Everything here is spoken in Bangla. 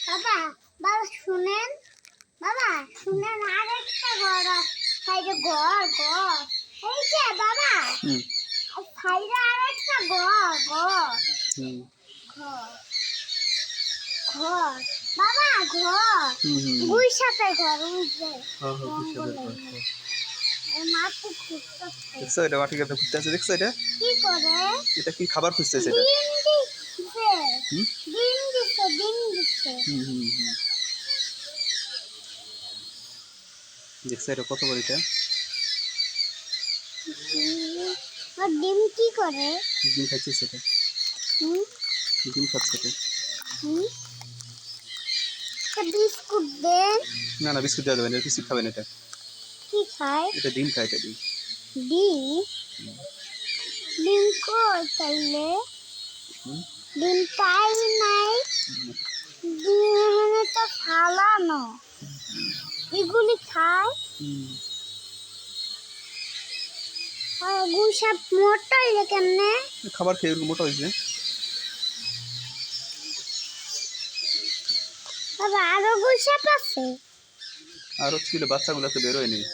বাবা বাবা শুনেন, বাবা শুনেন, আরেকটা ঘর সাইডে ঘর ঘর এই যে বাবা সাইডে আরেকটা ঘর ঘর ঘর ঘর বাবা ঘর গুইসাপের ঘর উঠবে মাটি খুঁজতেছে। দেখছো এটা মাটি কাটতে খুঁজতেছে, দেখছো এটা কি করে? এটা কি খাবার খুঁজতেছে এটা? ডিম দিচ্ছে, ডিম দিচ্ছে, ডিম দিচ্ছে। দেখছো এটা কত বড় এটা? আর ডিম কি করে? ডিম খাচ্ছে সেটা। ডিম খাচ্ছে এটা। বিস্কুট দেন। না না, বিস্কুট দেওয়া যাবে না, বিস্কুট খাবে না এটা। কি খায়? এটা ডিম খায়, এটা ডিম। ডিম? ডিম কই তাইলে? ডিম পাই নাই। ডিম এখানে তো ফালানো। এগুলি খায়? আর গুইসাপ মোটা হইলে কেমনে? খাবার খেয়ে এরকম মোটা হয়েছে। বাবা আরো গুইসাপ আছে? আরো ছিল, বাচ্চাগুলো তো বেরোয় নেই।